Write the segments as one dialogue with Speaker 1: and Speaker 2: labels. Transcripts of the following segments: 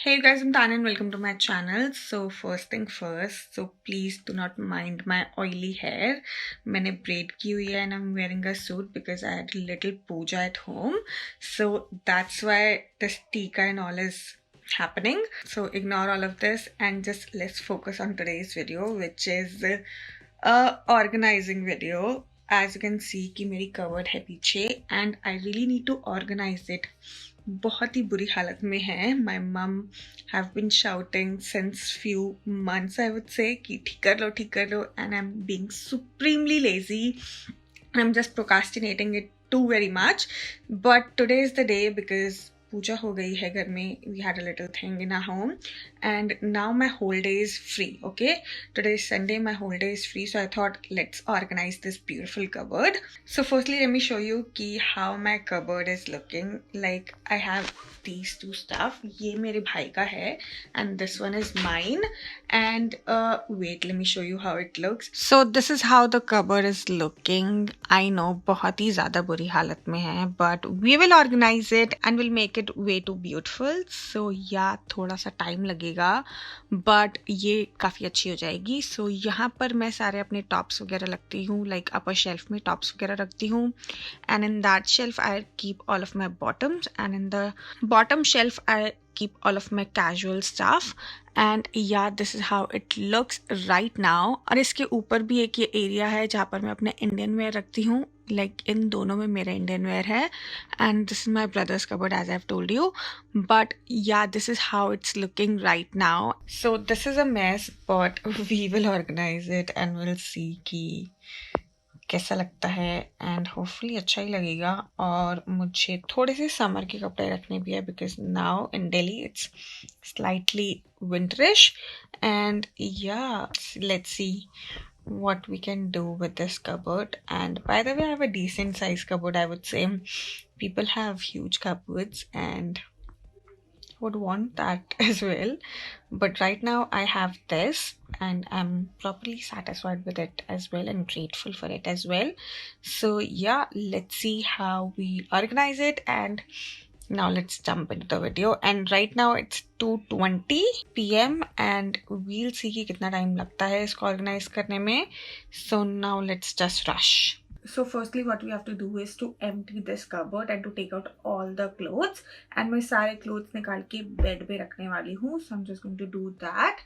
Speaker 1: Hey you guys, I'm Tanya and welcome to my channel. So first thing first, so please do not mind my oily hair. मैंने braid की हुई है and I'm wearing a suit because I had a little puja at home. So that's why this tika and all is happening. So ignore all of this and just let's focus on today's video, which is a organizing video. As you can see कि मेरी cupboard है पीछे and I really need to organize it. बहुत ही बुरी हालत में है. My mum have been shouting since few months, I would say, कि ठीक कर लो and I'm being supremely lazy. I'm just procrastinating it too very much. But today is the day because पूजा हो गई है घर में. We had a little thing in our home and now my whole day is free. Okay, today is Sunday, my whole day is free, so I thought let's organize this beautiful cupboard. So firstly let me show you ki how my cupboard is looking. Like I have these two stuff. ये मेरे भाई का है and this one is mine. And wait, let me show you how it looks. So this is how the cupboard is looking. I know बहुत ही ज़्यादा बुरी हालत में है, but we will organize it and we'll make it way too beautiful. So yeah, थोड़ा सा time लगेगा but ये काफ़ी अच्छी हो जाएगी. So यहाँ पर मैं सारे अपने टॉप्स वगैरह रखती हूँ, like upper shelf में टॉप्स वगैरह रखती हूँ and in that shelf I keep all of my bottoms and in the bottom shelf I keep all of my casual stuff. And yeah, this is how it looks right now. और इसके ऊपर भी एक ये area है जहाँ पर मैं अपने इंडियन वेयर रखती हूँ. Like इन दोनों में मेरा इंडियन वेयर है and this is my brother's cupboard as I've told you. But yeah, this is how it's looking right now. So this is a mess but we will organize it and we'll see कि कैसा लगता है and hopefully अच्छा ही लगेगा. और मुझे थोड़े से समर के कपड़े रखने भी है because now in Delhi it's slightly winterish and yeah let's see what we can do with this cupboard. And by the way, I have a decent size cupboard, I would say. People have huge cupboards and would want that as well, but right now I have this and I'm properly satisfied with it as well and grateful for it as well. So yeah, let's see how we organize it and now let's jump into the video. And right now it's 2:20 p.m. and we'll see कि कितना time लगता है इसको organize करने में. So now let's just rush. So firstly what we have to do is to empty this cupboard and to take out all the clothes. And मैं सारे clothes निकाल के bed पे रखने वाली हूँ. So I'm just going to do that.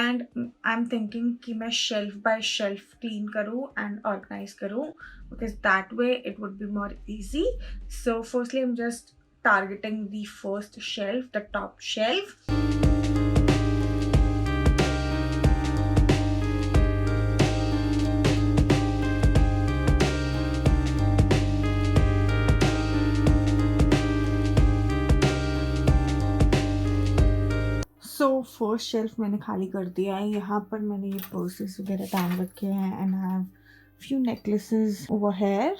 Speaker 1: And I'm thinking कि मैं shelf by shelf clean करूँ and organize करूँ because that way it would be more easy. So firstly I'm just targeting the first shelf, the top shelf. So first shelf मैंने खाली कर दिया है. यहाँ पर मैंने ये पर्सेस वगैरह टांग रखे हैं and I have few necklaces over here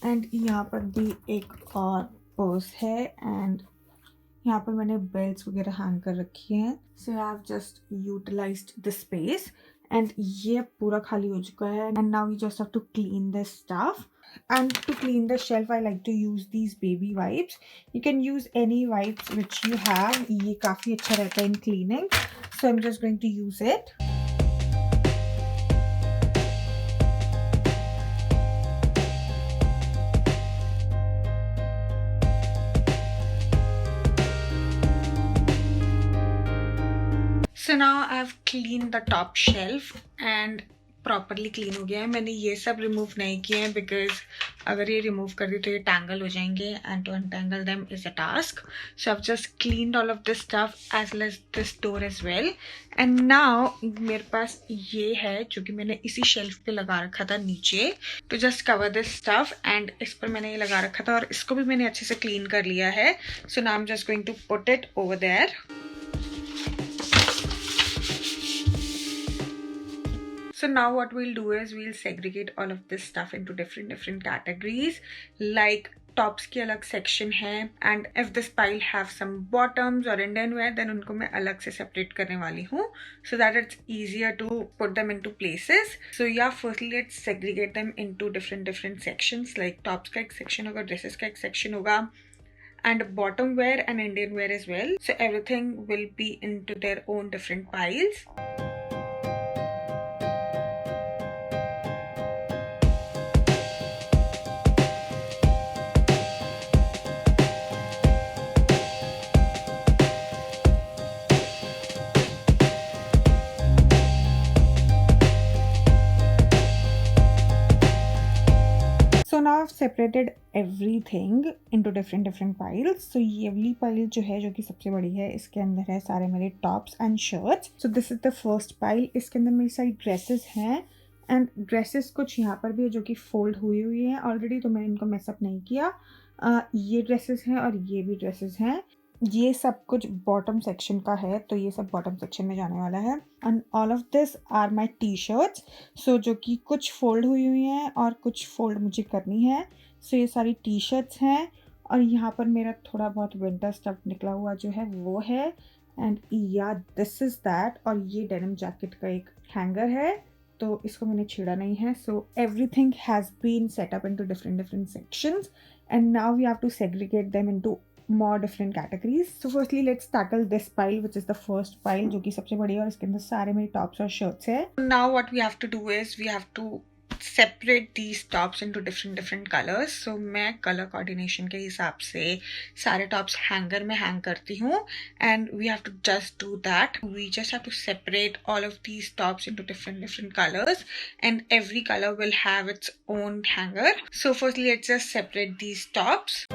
Speaker 1: and यहाँ पर भी एक और पर्स है एंड यहाँ पर मैंने बेल्ट्स वगैरह हैंग कर रखी हैं. So I have just utilized the space and ये पूरा खाली हो चुका है and now we just have to clean this stuff. And to clean the shelf, I like to use these baby wipes. You can use any wipes which you have. ये काफ़ी अच्छा रहता है in cleaning. So I'm just going to use it. So now I've cleaned the top shelf and properly clean हो गया है. मैंने ये सब रिमूव नहीं किए हैं बिकॉज अगर ये रिमूव कर दी तो ये टैंगल हो जाएंगे and to untangle them is a task. So I have just cleaned all of this stuff as well as this door as well. And now मेरे पास ये है जो कि मैंने इसी शेल्फ पे लगा रखा था नीचे to just cover this stuff and इस पर मैंने ये लगा रखा था और इसको भी मैंने अच्छे से क्लीन कर लिया है. So now I M just going to put it over there. So now what we'll do is we'll segregate all of this stuff into different categories. Like tops की अलग section है and if this pile have some bottoms or Indian wear then उनको मैं अलग से separate करने वाली हूँ so that it's easier to put them into places. So yeah, firstly let's segregate them into different sections. Like tops का एक section होगा, dresses का एक section होगा and bottom wear and Indian wear as well. So everything will be into their own different piles. So now I've separated everything into different piles. So ये वाली pile जो है, जो कि सबसे बड़ी है, इसके अंदर है सारे मेरे tops and shirts. So this is the first pile. इसके अंदर मेरी सारी dresses हैं and dresses कुछ यहाँ पर भी है जो कि fold हुई हैं already, तो मैंने इनको mess up नहीं किया. ये dresses हैं और ये भी dresses हैं. ये सब कुछ बॉटम सेक्शन का है, तो ये सब बॉटम सेक्शन में जाने वाला है. And all of this are my T shirts. So जो कि कुछ फोल्ड हुई हैं और कुछ फोल्ड मुझे करनी है. सो ये सारी टी शर्ट्स हैं और यहाँ पर मेरा थोड़ा बहुत विंटर स्टफ निकला हुआ जो है वो है. एंड या दिस इज़ दैट. और ये डेनिम जैकेट का एक हैंगर है, तो इसको मैंने छेड़ा नहीं है. So everything has been set up into different sections and now we have to segregate them into more different categories. So firstly let's tackle this pile, which is the first pile, जो कि सबसे बड़ी है और इसके अंदर सारे मेरे tops और shirts है. Now what we have to do is we have to separate these tops into different colors. So मैं color coordination के हिसाब से सारे tops hanger में hang करती हूँ and we have to just do that. We just have to separate all of these tops into different colors and every color will have its own hanger. So firstly let's just separate these tops.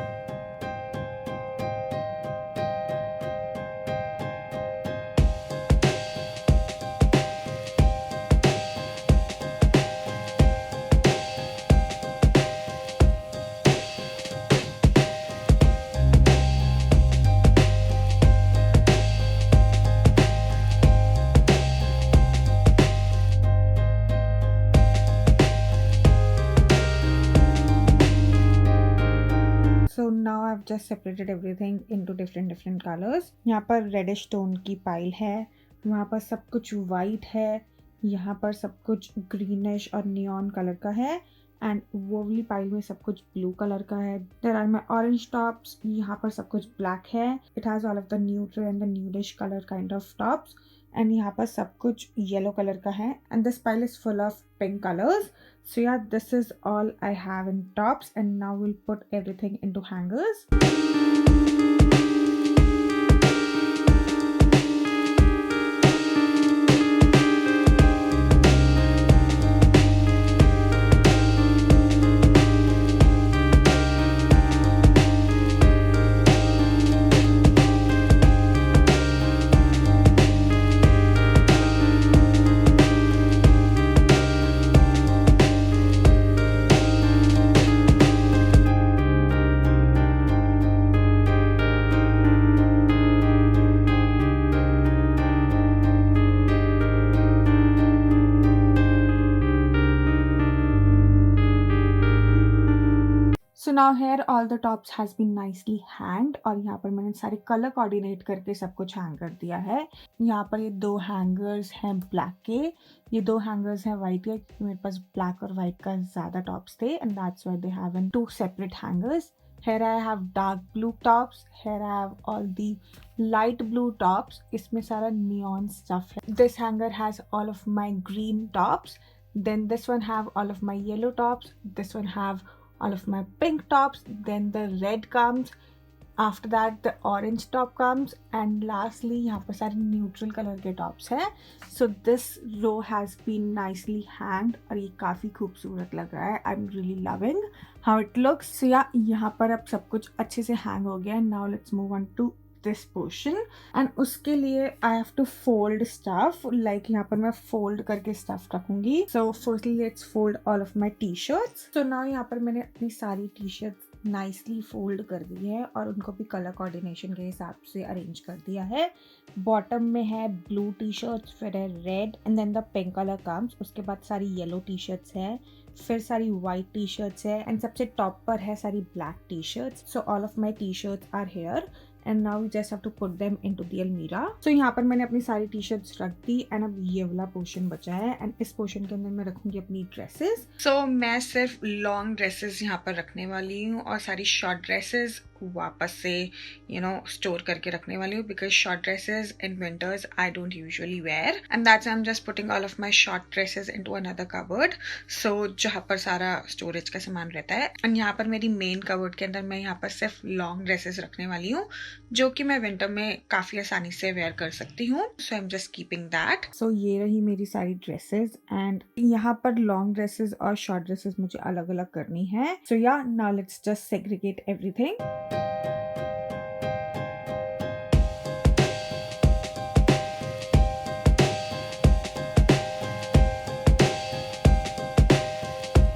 Speaker 1: So now I've just separated everything into different colors. यहाँ पर reddish tone की pile है, वहाँ पर सब कुछ white है, यहाँ पर सब कुछ ग्रीनिश और नियॉन कलर का है एंड वो वाली पाइल में सब कुछ ब्लू कलर का है. There are my orange tops. यहाँ पर सब कुछ ब्लैक है. It has all of the neutral and the nudish colour kind of tops and यहाँ पर सब कुछ येलो कलर का है and this pile is full of pink colours. So yeah, this is all I have in tops and now we'll put everything into hangers. So now here all the tops has been nicely hanged और यहाँ पर मैंने सारे colour coordinate करके सब कुछ hang कर दिया है. यहाँ पर ये 2 हैंगर्स हैं ब्लैक के, ये 2 हैंगर्स हैं वाइट के, क्योंकि मेरे पास ब्लैक और वाइट का ज़्यादा टॉप्स थे and that's why they have in 2 separate hangers. Here I have dark blue tops. Here I have all the light blue tops. इसमें सारा neon stuff है. This hanger has all of my green tops. Then this one have all of my yellow tops. This one have all of my pink tops. Then the red comes. After that the orange top comes. And lastly यहाँ पर सारे neutral color के tops हैं. So this row has been nicely hanged और ये काफ़ी खूबसूरत लग रहा है. I'm really loving how it looks. So yeah, यहाँ पर अब सब कुछ अच्छे से hang हो गया. Now let's move on to this portion and उसके लिए I have to fold stuff. Like यहाँ पर मैं fold करके stuff रखूँगी. So firstly let's fold all of my t-shirts. So now यहाँ पर मैंने अपनी सारी t-shirts नाइसली फोल्ड कर दी है और उनको भी कलर कोऑर्डिनेशन के हिसाब से अरेंज कर दिया है. बॉटम में है ब्लू टी शर्ट्स, फिर है red and then the pink colour comes. उसके बाद सारी येलो टी शर्ट्स है, फिर सारी वाइट टी शर्ट्स है एंड सबसे टॉप पर है सारी black T shirts. So all of my T shirts are here and now we just have to put them into the अलमीरा. सो यहाँ पर मैंने अपनी सारी टी शर्ट्स रख दी एंड अब ये वाला पोर्शन बचा है एंड इस पोर्शन के अंदर मैं रखूंगी अपनी ड्रेसेस. सो मैं सिर्फ लॉन्ग ड्रेसेस यहाँ पर रखने वाली हूँ और सारी शॉर्ट ड्रेसेस वापस से स्टोर करके रखने वाली हूँ, because short dresses in winters I don't usually wear, and that's I am just putting all of my short dresses into another cupboard, so जहाँ पर सारा स्टोरेज का सामान रहता है। एंड यहाँ पर मेरी मेन कबर्ड के अंदर मैं यहाँ पर सिर्फ लॉन्ग ड्रेसेस रखने वाली हूँ, जो कि मैं विंटर में काफी आसानी से वेयर कर सकती हूँ, so I am just keeping that. So ये रही मेरी सारी ड्रेसेस, एंड यहाँ पर लॉन्ग ड्रेसेस और शॉर्ट ड्रेसेस मुझे अलग अलग करनी है। So yeah now let's just segregate everything.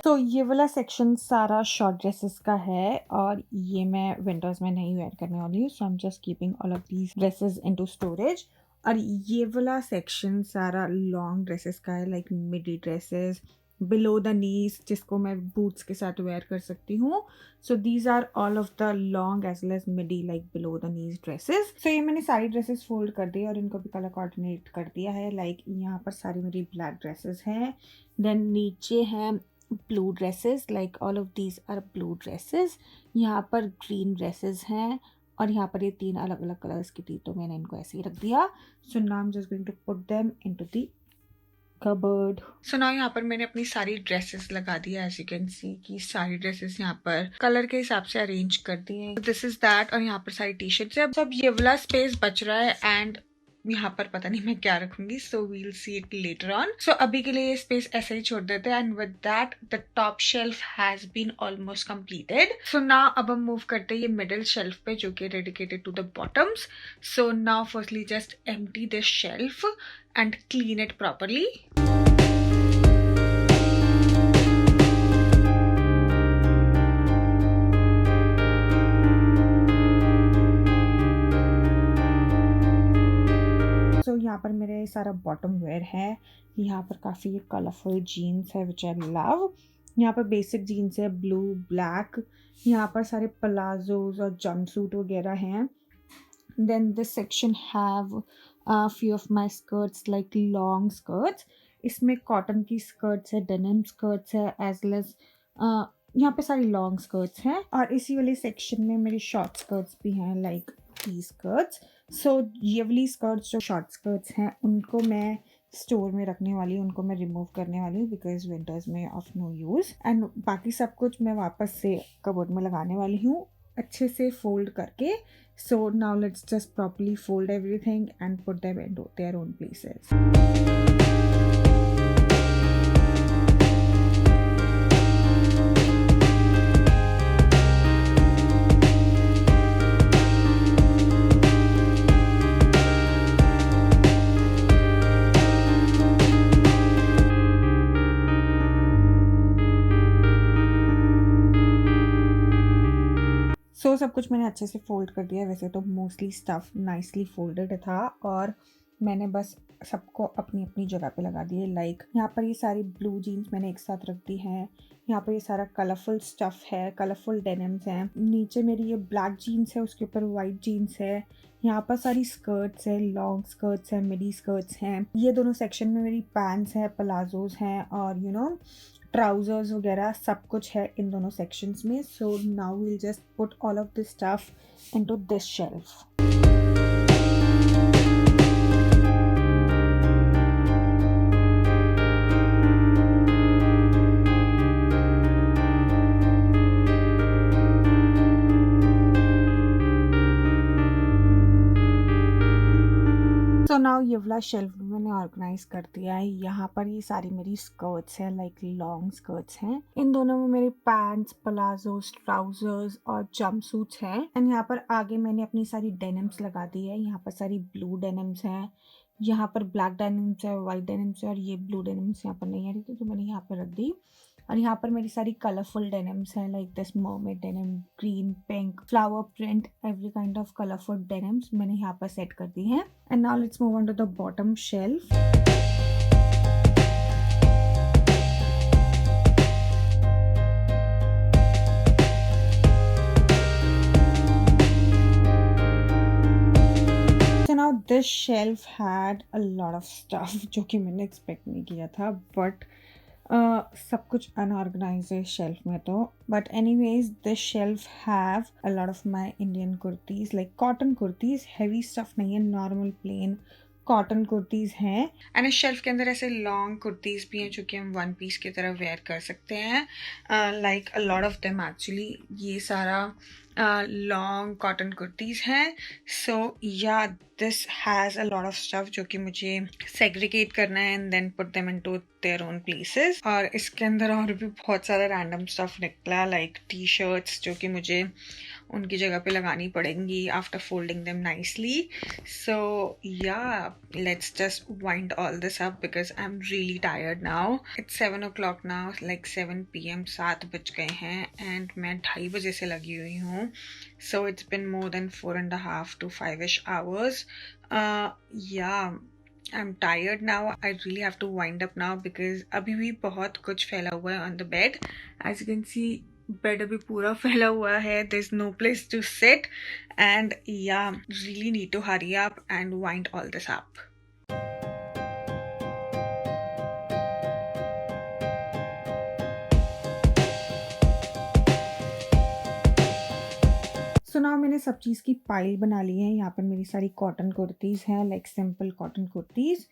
Speaker 1: तो ये वाला सेक्शन सारा शॉर्ट ड्रेसेस का है, और ये मैं विंटर्स में नहीं वेयर करने वाली हूँ, so I am just keeping all of these dresses into storage. और ये वाला सेक्शन सारा लॉन्ग ड्रेसेस का है, like midi dresses below the knees, जिसको मैं बूट्स के साथ वेयर कर सकती हूँ। So these are all of the long as well as midi like below the knees dresses. So ये मैंने सारी ड्रेसेस फोल्ड कर दी और इनको भी कलर कोऑर्डिनेट कर दिया है। लाइक यहाँ पर सारी मेरी ब्लैक ड्रेसेस हैं, देन नीचे हैं blue dresses, like all of these are blue dresses. यहाँ पर ग्रीन ड्रेसेस हैं, और यहाँ पर ये 3 अलग अलग कलर्स की थी, तो मैंने इनको ऐसे ही रख दिया। So now I M just going to put them into the cupboard. So now यहाँ पर मैंने अपनी सारी ड्रेसेस लगा दी है, एज यू कैन सी कि सारी ड्रेसेस यहाँ पर कलर के हिसाब से अरेंज कर दी है। दिस इज दैट, और यहाँ पर सारी टी शर्ट्स है। अब ये वाला स्पेस बच रहा है, एंड यहाँ पर पता नहीं मैं क्या रखूंगी, so we'll see it later on. So अभी के लिए ये स्पेस ऐसे ही छोड़ देते हैं, and with that the top shelf has been almost completed. So now अब हम मूव करते हैं ये मिडिल शेल्फ पे, जो कि dedicated to the bottoms. So now firstly just empty this shelf and clean it properly. यहाँ पर मेरे सारा बॉटम वेयर है। यहाँ पर काफ़ी कलरफुल जीन्स है विच आई लव। यहाँ पर बेसिक जीन्स है ब्लू ब्लैक। यहाँ पर सारे प्लाजोज और जंपसूट वगैरह हैं। Then this section have few of my skirts like long skirts. इसमें कॉटन की स्कर्ट्स है, डेनिम स्कर्ट्स है, एज वेल एज यहाँ पे सारी लॉन्ग स्कर्ट्स हैं। और इसी वाले सेक्शन में मेरी शॉर्ट स्कर्ट्स भी हैं, लाइक टी स्कर्ट्स। सो ये वाली स्कर्ट्स जो शॉर्ट स्कर्ट्स हैं उनको मैं स्टोर में रखने वाली हूँ, उनको मैं रिमूव करने वाली हूँ बिकॉज विंटर्स में ऑफ नो यूज़। एंड बाकी सब कुछ मैं वापस से कबर्ड में लगाने वाली हूँ अच्छे से फोल्ड करके। So now let's just properly fold everything and put them into their own places. So सब कुछ मैंने अच्छे से फोल्ड कर दिया। वैसे तो मोस्टली स्टफ नाइसली फोल्डेड था, और मैंने बस सबको अपनी अपनी जगह पे लगा दिए। लाइक यहाँ पर ये सारी ब्लू जीन्स मैंने एक साथ रख दी हैं। यहाँ पर ये सारा कलरफुल स्टफ है, कलरफुल डेनिम्स हैं। नीचे मेरी ये ब्लैक जीन्स है, उसके ऊपर वाइट जीन्स है। यहाँ पर सारी स्कर्ट्स है, लॉन्ग स्कर्ट्स है, मिडी स्कर्ट्स हैं। ये दोनों सेक्शन में मेरी पैंट्स है, प्लाजोज हैं, और ट्राउजर्स वगैरह सब कुछ है इन दोनों सेक्शंस में। So now we'll just put all of this stuff into this shelf. So now ये वाला शेल्फ मैंने ऑर्गेनाइज कर दिया है। यहाँ पर ये सारी मेरी स्कर्ट्स हैं, लाइक लॉन्ग स्कर्ट्स हैं। इन दोनों में मेरे पैंट्स, प्लाजोस, ट्राउजर्स और जंपसूट्स हैं। एंड यहाँ पर आगे मैंने अपनी सारी डेनिम्स लगा दी है। यहाँ पर सारी ब्लू डेनिम्स हैं, यहाँ पर ब्लैक डेनिम्स है, वाइट डेनिम्स है, और ये ब्लू डेनिम्स यहाँ पर नहीं आ रही थी तो मैंने यहाँ पर रख दी। और यहाँ पर मेरी सारी कलरफुल डेनिम्स हैं, like this mermaid denim, green, pink, flower print, every kind of colourful denims मैंने यहाँ पर सेट कर दी हैं। And now let's move on to the bottom shelf. Now this shelf had a lot of stuff जो कि मैंने expect नहीं किया था, बट सब कुछ अनऑर्गेनाइज है शेल्फ में तो, but anyways this shelf have a lot of my Indian kurtis, like cotton kurtis, heavy stuff नहीं है, नॉर्मल प्लेन कॉटन कुर्तीज हैं। एंड इस शेल्फ के अंदर ऐसे लॉन्ग कुर्तीज भी हैं जो कि हम वन पीस की तरह वेयर कर सकते हैं, like a lot of them actually. ये सारा लॉन्ग कॉटन कुर्तीज हैं। So yeah this has a lot of stuff जो कि मुझे सेग्रीगेट करना है and then put them into their own places. और इसके अंदर और भी बहुत सारा रैंडम स्टफ निकला, लाइक टी शर्ट्स जो कि मुझे उनकी जगह पे लगानी पड़ेंगी after folding them nicely. So yeah let's just wind all this up because I am really tired now. It's 7 o'clock now, like 7 PM, 7 बज गए हैं एंड मैं 2:30 बजे से लगी हुई हूँ। So it's been more than 4.5 to 5ish hours. Yeah, I'm tired now. I really have to wind up now because अभी भी बहुत कुछ फैला हुआ है on the bed. As you can see, bed अभी पूरा फैला हुआ है. There's no place to sit and yeah, really need to hurry up and wind all this up. So now मैंने सब चीज़ की पाइल बना ली है. यहाँ पर मेरी सारी कॉटन कुर्तीज़ हैं, लाइक सिंपल कॉटन कुर्तीज़.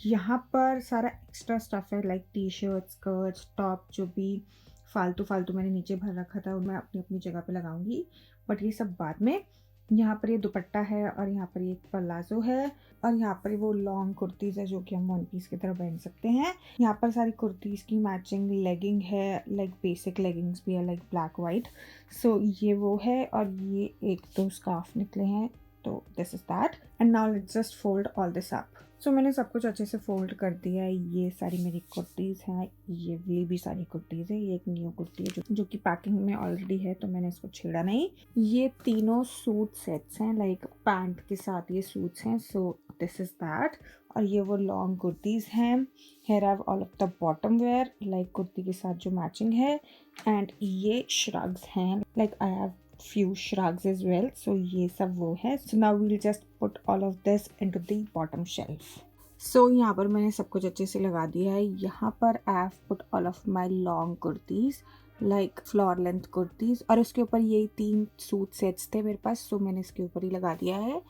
Speaker 1: यहाँ पर सारा एक्स्ट्रा स्टफ है, like T shirt, skirts, top, जो भी फालतू फालतू मैंने नीचे भर रखा था मैं अपनी अपनी जगह पे लगाऊंगी, बट ये सब बाद में. यहाँ पर ये दुपट्टा है और यहाँ पर ये पलाजो है और यहाँ पर वो लॉन्ग कुर्तीज़ है जो कि हम वन पीस की तरह पहन सकते हैं. यहाँ पर सारी कुर्तीज़ की मैचिंग लेगिंग है, लाइक बेसिक लेगिंग्स भी है, लाइक ब्लैक वाइट. सो ये वो है और ये एक दो स्कार्फ निकले हैं, तो this is that. And now let's just fold all this up. So मैंने सब कुछ अच्छे से फोल्ड कर दिया है. ये सारी मेरी कुर्तीज़ हैं, ये भी सारी कुर्तीज़ है. ये एक न्यू कुर्ती है जो कि पैकिंग में ऑलरेडी है, तो मैंने इसको छेड़ा नहीं. ये तीनों सूट सेट्स हैं, लाइक पैंट के साथ ये सूट्स हैं. So this is that. और ये वो लॉन्ग कुर्तीज़ हैं. Here have all of the bottom wear, like kurti के साथ जो मैचिंग है. एंड ये श्रग्स हैं, like I have few shrugs as well. So ये सब वो है. So now we'll just put all of this into the bottom shelf. So यहाँ पर मैंने सब कुछ अच्छे से लगा दिया है. यहाँ पर I have put all of my long kurtis, like floor length kurtis, और उसके ऊपर ये 3 सूट सेट्स थे मेरे पास, so मैंने इसके ऊपर ही लगा दिया है.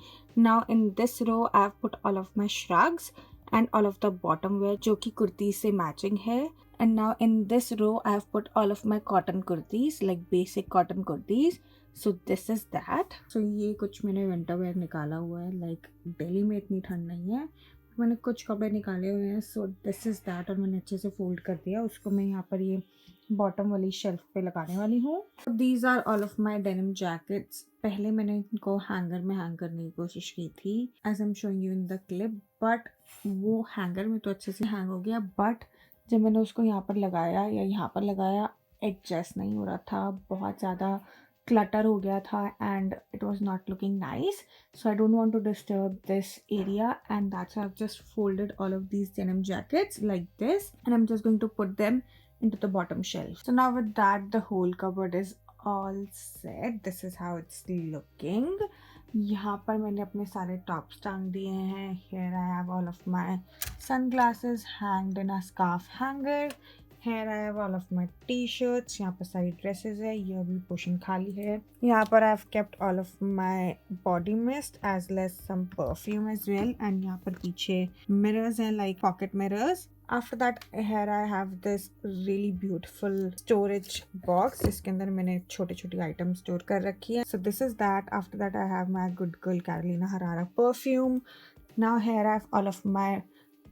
Speaker 1: Now in this row I have put all of my shrugs and all of the bottom wear जो कि कुर्ती से मैचिंग है. And now in this row I have put all of my cotton kurtis, like basic cotton kurtis. So this is that. So ये कुछ मैंने winter wear निकाला हुआ है, लाइक दिल्ली में इतनी ठंड नहीं है, मैंने कुछ कपड़े निकाले हुए हैं. So this is that. और मैंने अच्छे से फोल्ड कर दिया उसको. मैं यहाँ पर ये बॉटम वाली शेल्फ पे लगाने वाली हूँ. These are all of my denim jackets. पहले मैंने इनको हैंगर में हैंग करने की कोशिश की थी, as I am showing you in the clip, but वो हैंगर में तो अच्छे से हैंग हो गया, बट जब मैंने उसको यहाँ पर लगाया या यहाँ पर लगाया, एडजस्ट नहीं हो रहा था. बहुत ज़्यादा clutter हो गया था and it was not looking nice. So I don't want to disturb this area, and that's why I've just folded all of these denim jackets like this, and I'm just going to put them into the bottom shelf. So now with that, the whole cupboard is all set. This is how it's looking. यहाँ पर मैंने अपने सारे tops टांग दिए हैं. Here I have all of my sunglasses hanged in a scarf hanger. Here I have all of my t-shirts. यहाँ पर सारी ड्रेसेस है. ये अभी पोर्शन खाली है. यहाँ पर I have kept all of my body mist as well as some perfume as well. And यहाँ पर पीछे mirrors हैं, like pocket mirrors. After that, here I have this really beautiful storage box. इसके अंदर मैंने छोटे छोटे आइटम स्टोर कर रखी है. So this is that. After that, I have my Good Girl Carolina Herrera perfume. Now here I have all of my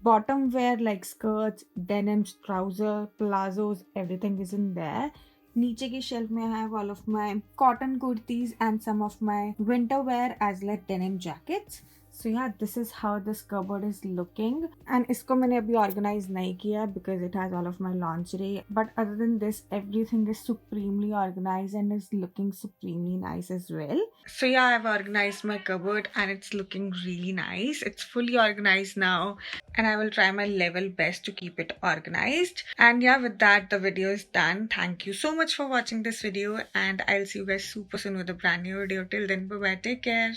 Speaker 1: bottom wear, like skirts, denims, trouser, palazzos, everything is in there. नीचे की shelf में I have all of my cotton kurtis and some of my winter wear as well as denim jackets. So yeah, this is how this cupboard is looking. And इसको मैंने अभी organize नहीं किया because it has all of my lingerie. But other than this, everything is supremely organized and is looking supremely nice as well. So yeah, I've organized my cupboard and it's looking really nice. It's fully organized now, and I will try my level best to keep it organized. And yeah, with that, the video is done. Thank you so much for watching this video, and I'll see you guys super soon with a brand new video. Till then, bye bye, take care.